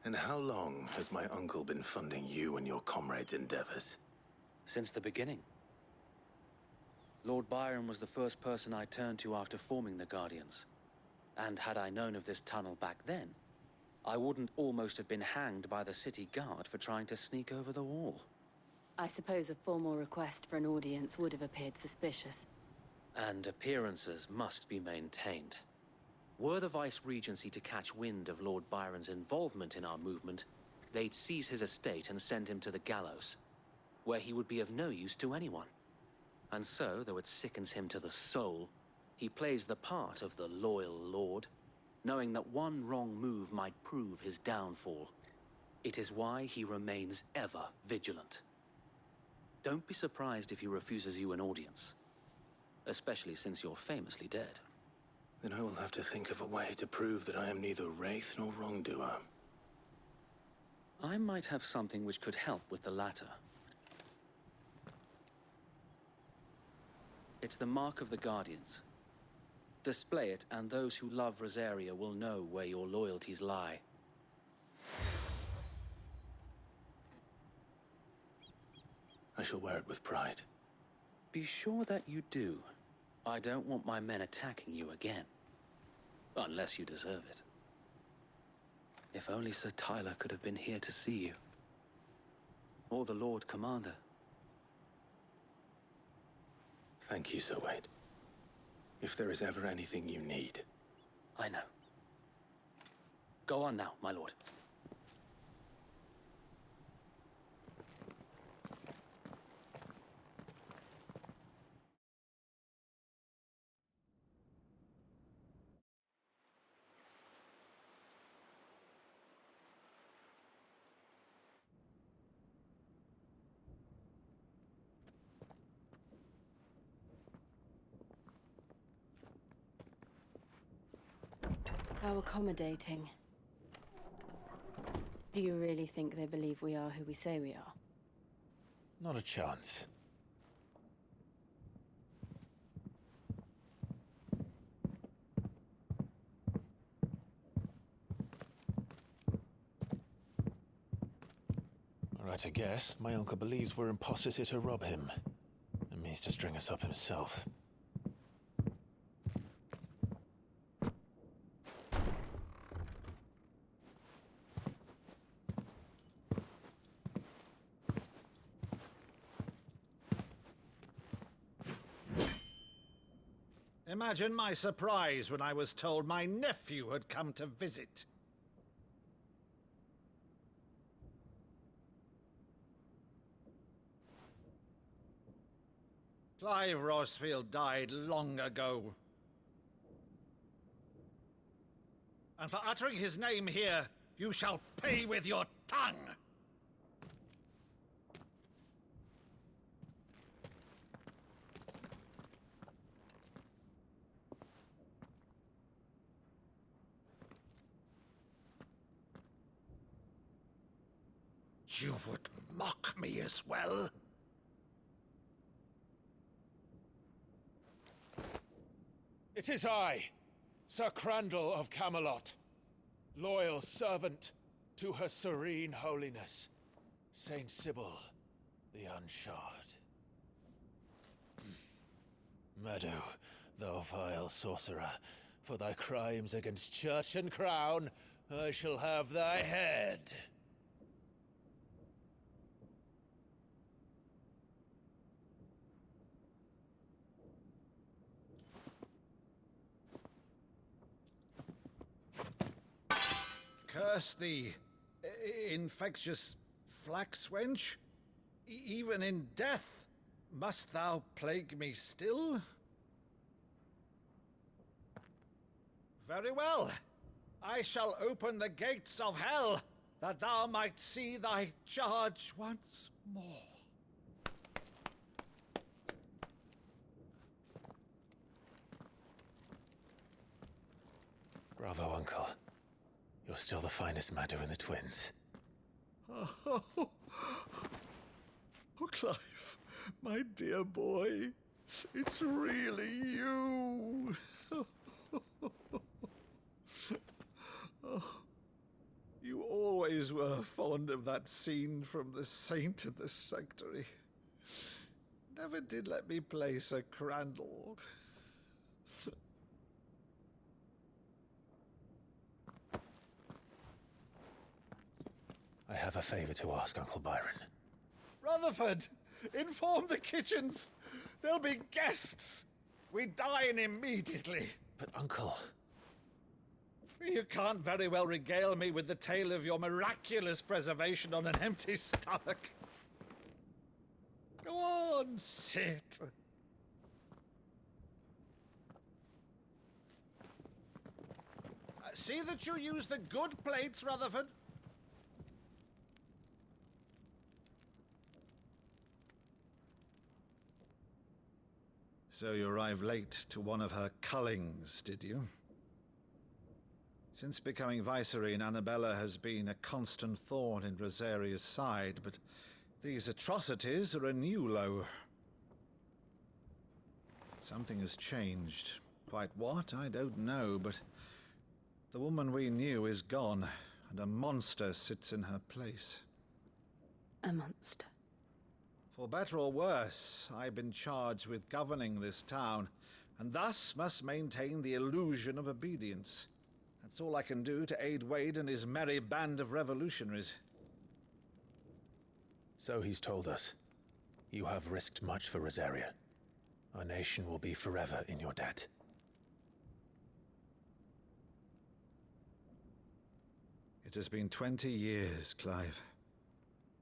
And how long has my uncle been funding you and your comrades' endeavors? Since the beginning. Lord Byron was the first person I turned to after forming the Guardians. And had I known of this tunnel back then, I wouldn't almost have been hanged by the city guard for trying to sneak over the wall. I suppose a formal request for an audience would have appeared suspicious. And appearances must be maintained. Were the Vice-Regency to catch wind of Lord Byron's involvement in our movement, they'd seize his estate and send him to the gallows, where he would be of no use to anyone. And so, though it sickens him to the soul, he plays the part of the loyal lord, knowing that one wrong move might prove his downfall. It is why he remains ever vigilant. Don't be surprised if he refuses you an audience, especially since you're famously dead. Then I will have to think of a way to prove that I am neither wraith nor wrongdoer. I might have something which could help with the latter. It's the mark of the Guardians. Display it, and those who love Rosaria will know where your loyalties lie. I shall wear it with pride. Be sure that you do. I don't want my men attacking you again. Unless you deserve it. If only Sir Tyler could have been here to see you. Or the Lord Commander. Thank you, Sir Wade. If there is ever anything you need. I know. Go on now, my lord. How accommodating. Do you really think they believe we are who we say we are? Not a chance. Alright, I guess. My uncle believes we're imposters here to rob him. And means to string us up himself. Imagine my surprise when I was told my nephew had come to visit. Clive Rosfield died long ago. And for uttering his name here, you shall pay with your tongue! You would mock me as well? It is I, Sir Crandall of Camelot, loyal servant to Her Serene Holiness, Saint Sybil the Unshod. Meadow, thou vile sorcerer, for thy crimes against church and crown, I shall have thy head. Curse thee, infectious flax wench. Even in death, must thou plague me still? Very well. I shall open the gates of hell, that thou might see thy charge once more. Bravo, Uncle. You're still the finest Meadow in the twins. Oh, Clive, my dear boy, it's really you. You always were fond of that scene from The Saint and the Sanctuary. Never did let me play Sir Crandall. I have a favor to ask, Uncle Byron. Rutherford, inform the kitchens. There'll be guests. We dine immediately. But, Uncle... You can't very well regale me with the tale of your miraculous preservation on an empty stomach. Go on, sit. See that you use the good plates, Rutherford. So you arrived late to one of her cullings, did you? Since becoming Vicereine, Annabella has been a constant thorn in Rosaria's side, but these atrocities are a new low. Something has changed. Quite what, I don't know, but the woman we knew is gone, and a monster sits in her place. A monster. For better or worse, I've been charged with governing this town, and thus must maintain the illusion of obedience. That's all I can do to aid Wade and his merry band of revolutionaries. So he's told us. You have risked much for Rosaria. Our nation will be forever in your debt. It has been 20 years, Clive.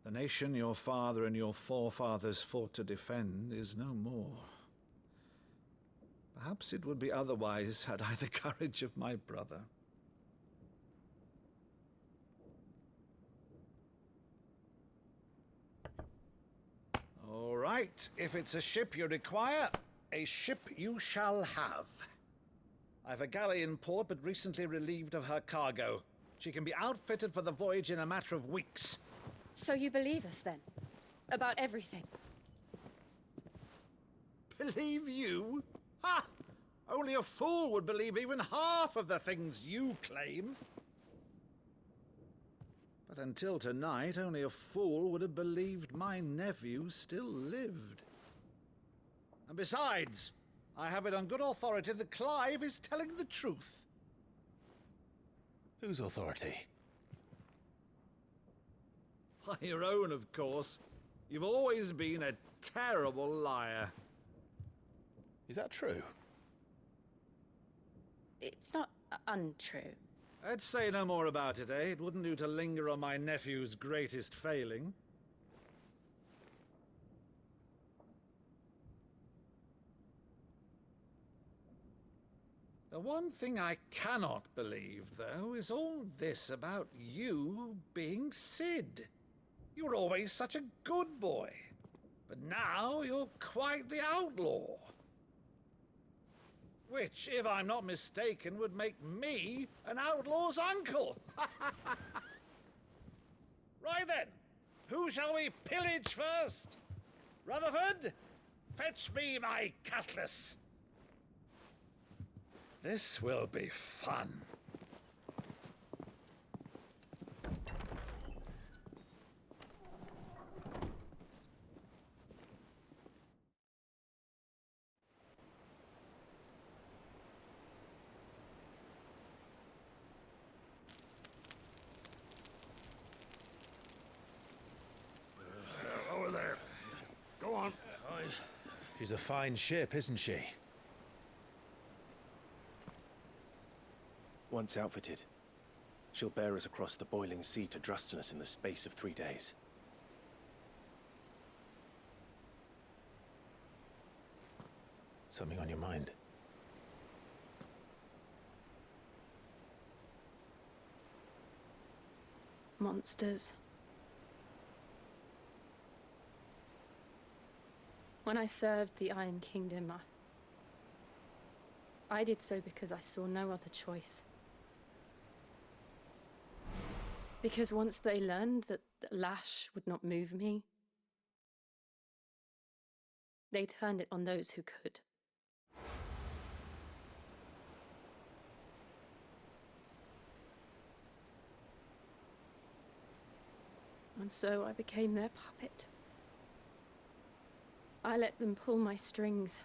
The nation your father and your forefathers fought to defend is no more. Perhaps it would be otherwise had I the courage of my brother. All right, if it's a ship you require, a ship you shall have. I've a galley in port, but recently relieved of her cargo. She can be outfitted for the voyage in a matter of weeks. So you believe us, then? About everything? Believe you? Ha! Only a fool would believe even half of the things you claim. But until tonight, only a fool would have believed my nephew still lived. And besides, I have it on good authority that Clive is telling the truth. Whose authority? By your own, of course. You've always been a terrible liar. Is that true? It's not untrue. I'd say no more about it, eh? It wouldn't do to linger on my nephew's greatest failing. The one thing I cannot believe, though, is all this about you being Sid. You were always such a good boy, but now you're quite the outlaw. Which, if I'm not mistaken, would make me an outlaw's uncle. Right then, who shall we pillage first? Rutherford, fetch me my cutlass. This will be fun. Over there. Go on. She's a fine ship, isn't she? Once outfitted, she'll bear us across the boiling sea to Drustinus in the space of 3 days. Something on your mind? Monsters. When I served the Iron Kingdom, I did so because I saw no other choice. Because once they learned that the lash would not move me, they turned it on those who could. And so I became their puppet. I let them pull my strings,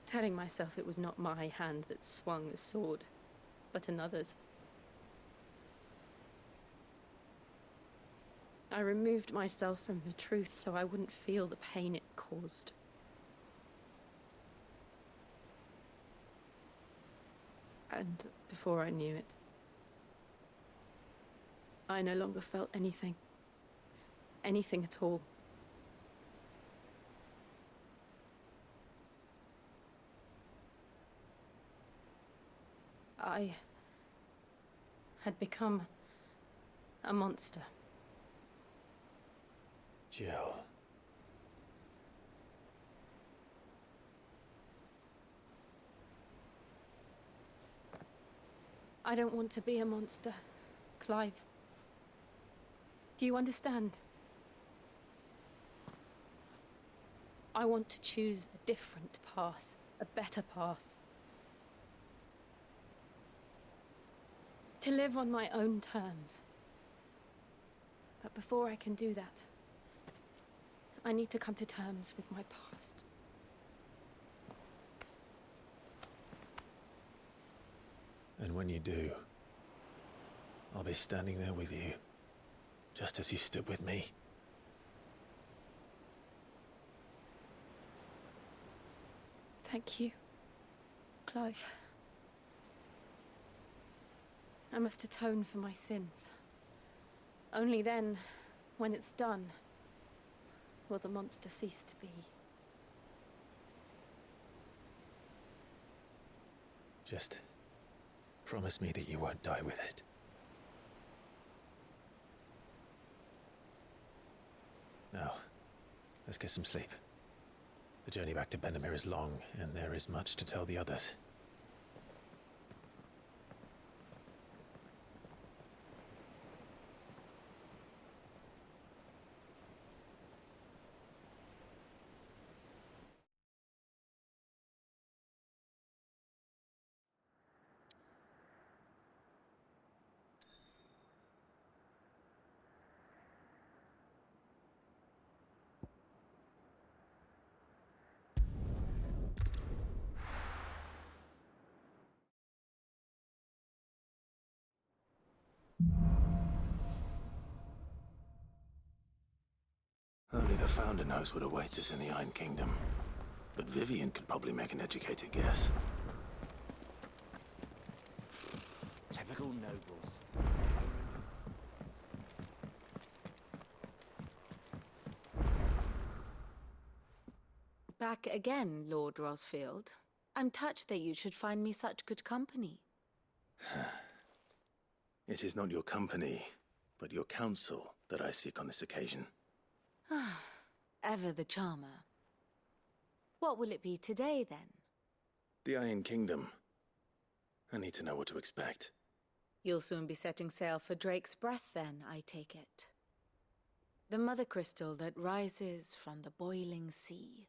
telling myself it was not my hand that swung the sword, but another's. I removed myself from the truth so I wouldn't feel the pain it caused. And before I knew it, I no longer felt anything. Anything at all. I had become a monster. Jill. I don't want to be a monster, Clive. Do you understand? I want to choose a different path, a better path. To live on my own terms. But before I can do that, I need to come to terms with my past. And when you do, I'll be standing there with you, just as you stood with me. Thank you, Clive. I must atone for my sins. Only then, when it's done, will the monster cease to be. Just promise me that you won't die with it. Now, let's get some sleep. The journey back to Benamir is long, and there is much to tell the others. Only the Founder knows what awaits us in the Iron Kingdom. But Vivian could probably make an educated guess. Typical nobles. Back again, Lord Rosfield. I'm touched that you should find me such good company. It is not your company, but your counsel that I seek on this occasion. Ever the charmer. What will it be today, then? The Iron Kingdom. I need to know what to expect. You'll soon be setting sail for Drake's Breath, then, I take it. The mother crystal that rises from the boiling sea.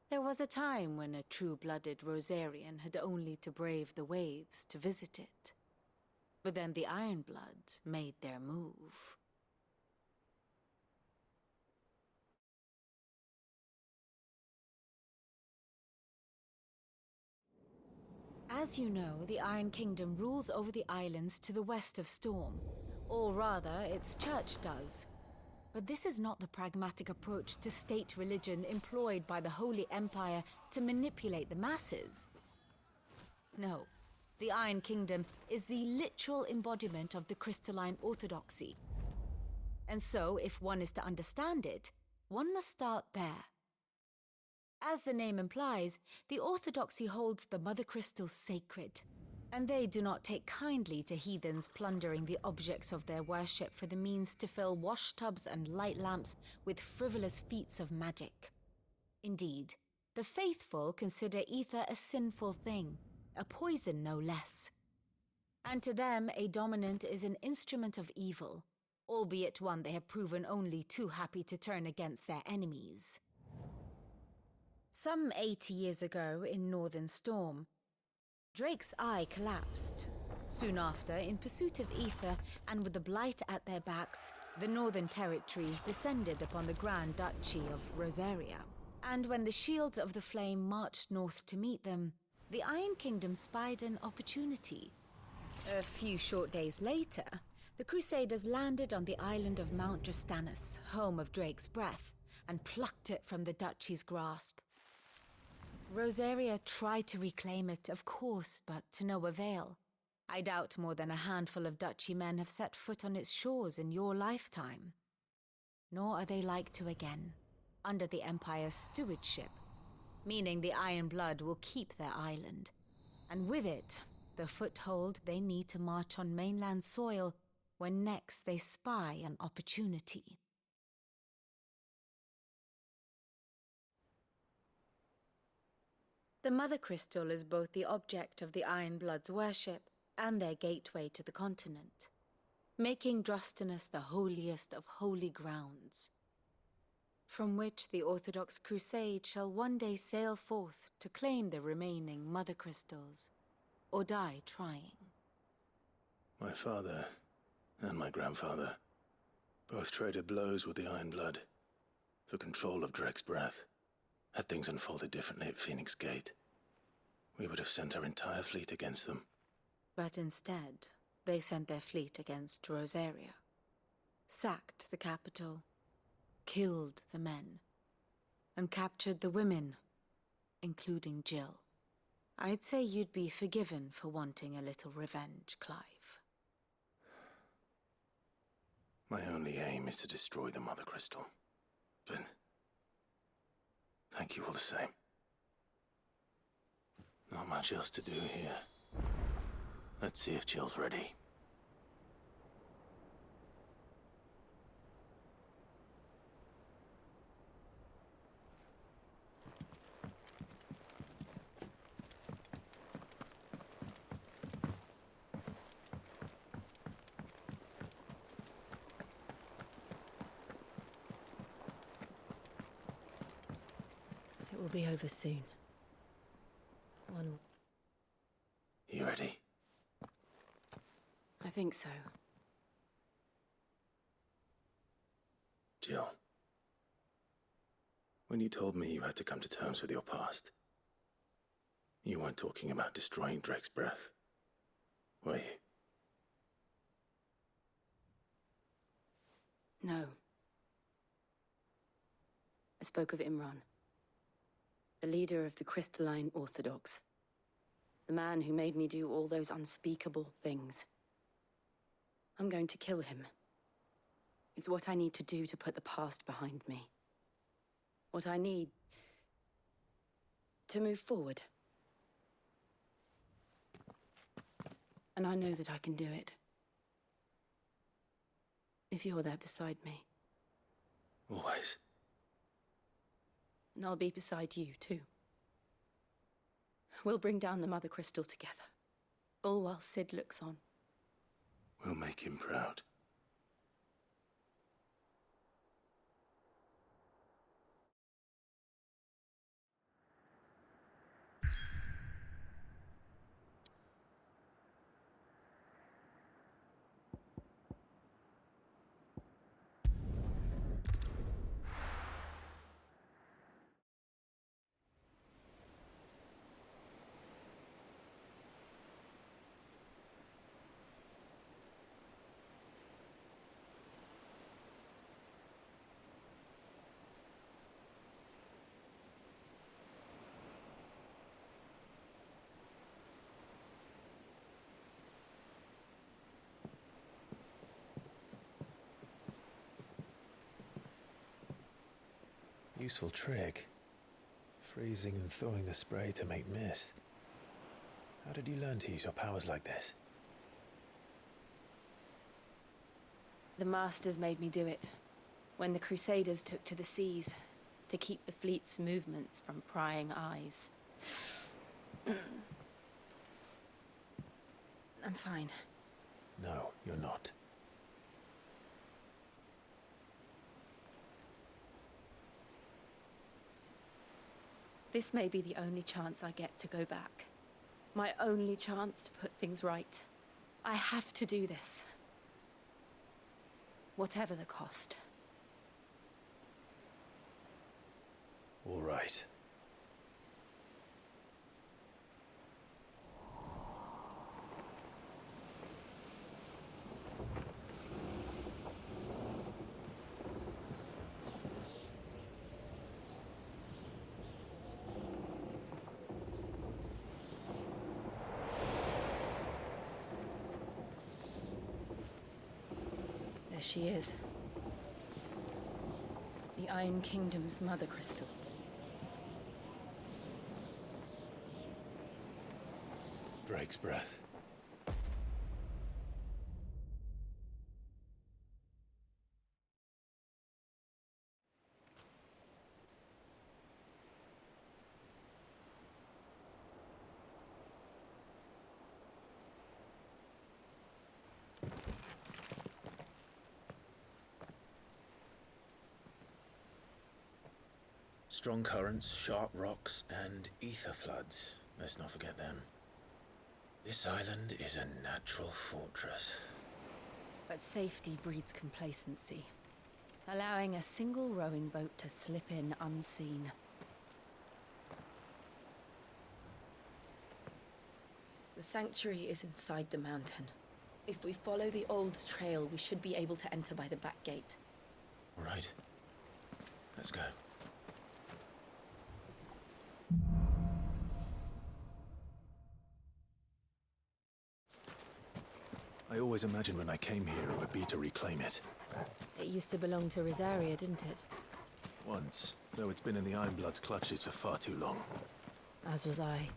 There was a time when a true-blooded Rosarian had only to brave the waves to visit it. But then the Ironblood made their move. As you know, the Iron Kingdom rules over the islands to the west of Storm. Or rather, its church does. But this is not the pragmatic approach to state religion employed by the Holy Empire to manipulate the masses. No, the Iron Kingdom is the literal embodiment of the crystalline orthodoxy. And so, if one is to understand it, one must start there. As the name implies, the orthodoxy holds the mother crystals sacred, and they do not take kindly to heathens plundering the objects of their worship for the means to fill washtubs and light lamps with frivolous feats of magic. Indeed, the faithful consider ether a sinful thing, a poison no less. And to them, a dominant is an instrument of evil, albeit one they have proven only too happy to turn against their enemies. Some 80 years ago in Northern Storm, Drake's eye collapsed, Soon after, in pursuit of ether and with the Blight at their backs, the Northern Territories descended upon the Grand Duchy of Rosaria. And when the Shields of the Flame marched north to meet them, the Iron Kingdom spied an opportunity. A few short days later, the Crusaders landed on the island of Mount Drastanus, home of Drake's Breath, and plucked it from the duchy's grasp. Rosaria tried to reclaim it, of course, but to no avail. I doubt more than a handful of duchy men have set foot on its shores in your lifetime. Nor are they like to again, under the Empire's stewardship, meaning the Iron Blood will keep their island, and with it, the foothold they need to march on mainland soil when next they spy an opportunity. The Mother Crystal is both the object of the Iron Blood's worship and their gateway to the continent, making Drastanus the holiest of holy grounds, from which the Orthodox Crusade shall one day sail forth to claim the remaining Mother Crystals, or die trying. My father and my grandfather both traded blows with the Iron Blood for control of Drake's Breath. Had things unfolded differently at Phoenix Gate, we would have sent our entire fleet against them. But instead, they sent their fleet against Rosaria, sacked the capital, killed the men, and captured the women, including Jill. I'd say you'd be forgiven for wanting a little revenge, Clive. My only aim is to destroy the Mother Crystal. But thank you all the same. Not much else to do here. Let's see if Jill's ready. It will be over soon. You ready? I think so. Jill, when you told me you had to come to terms with your past, you weren't talking about destroying Drake's Breath, were you? No. I spoke of Imran, the leader of the Crystalline Orthodox. The man who made me do all those unspeakable things. I'm going to kill him. It's what I need to do to put the past behind me. What I need to move forward. And I know that I can do it. If you're there beside me. Always. And I'll be beside you, too. We'll bring down the Mother Crystal together. All while Sid looks on. We'll make him proud. Useful trick. Freezing and thawing the spray to make mist. How did you learn to use your powers like this? The Masters made me do it. When the Crusaders took to the seas, to keep the fleet's movements from prying eyes. I'm fine. No, you're not. This may be the only chance I get to go back. My only chance to put things right. I have to do this. Whatever the cost. All right. There she is. The Iron Kingdom's Mother Crystal. Drake's breath. Strong currents, sharp rocks, and ether floods. Let's not forget them. This island is a natural fortress. But safety breeds complacency, allowing a single rowing boat to slip in unseen. The sanctuary is inside the mountain. If we follow the old trail, we should be able to enter by the back gate. All right. Let's go. I always imagined when I came here it would be to reclaim it. It used to belong to Rosaria, didn't it? Once, though it's been in the Ironblood's clutches for far too long. As was I.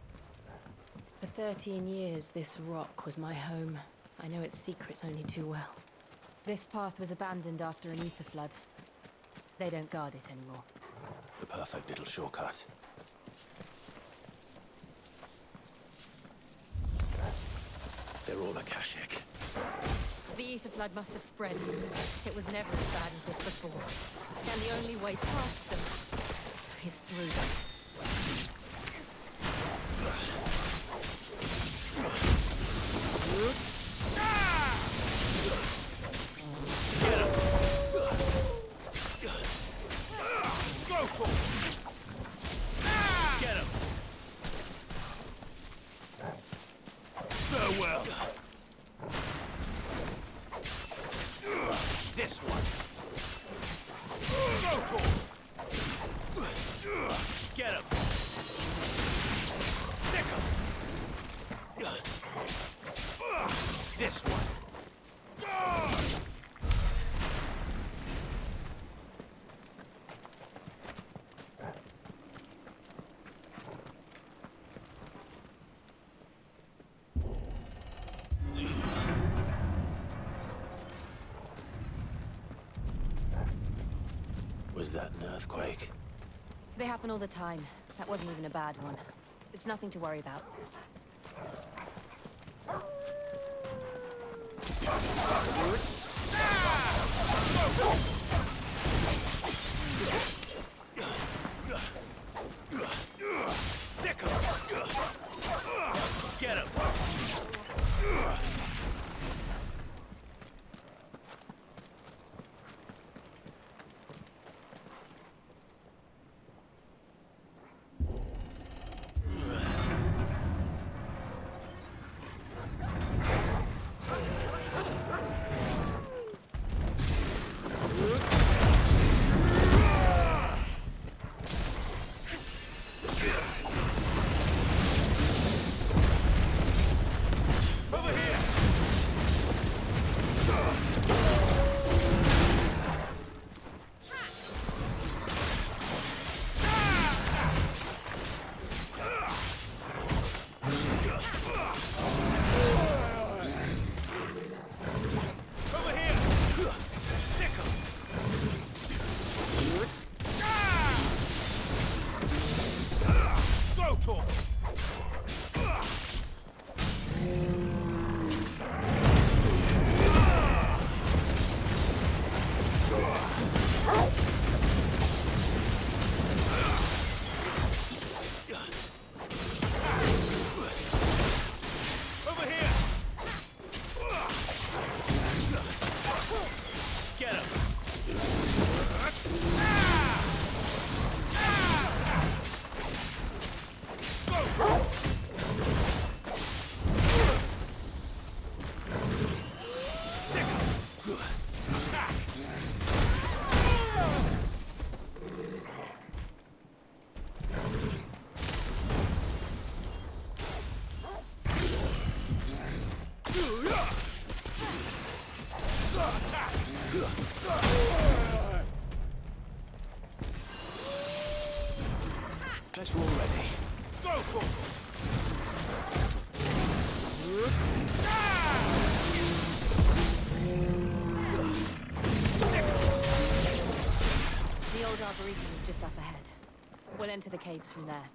For 13 years, this rock was my home. I know its secrets only too well. This path was abandoned after an ether flood. They don't guard it anymore. The perfect little shortcut. They're all Akashic. The ether flood must have spread. It was never as bad as this before. And the only way past them is through them. Farewell. This one. Go for it. Get him. Sick him. This one. Was that an earthquake? They happen all the time. That wasn't even a bad one. It's nothing to worry about. Sick him. Get him. Arboretum is just up ahead. We'll enter the caves from there.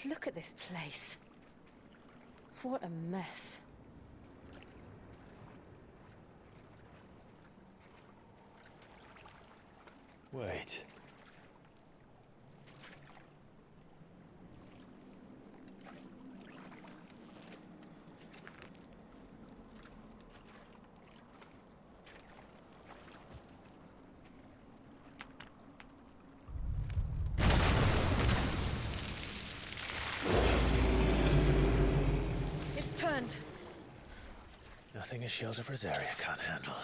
Look at this place. What a mess. Wait. It's turned. Nothing a shield of Rosaria can't handle.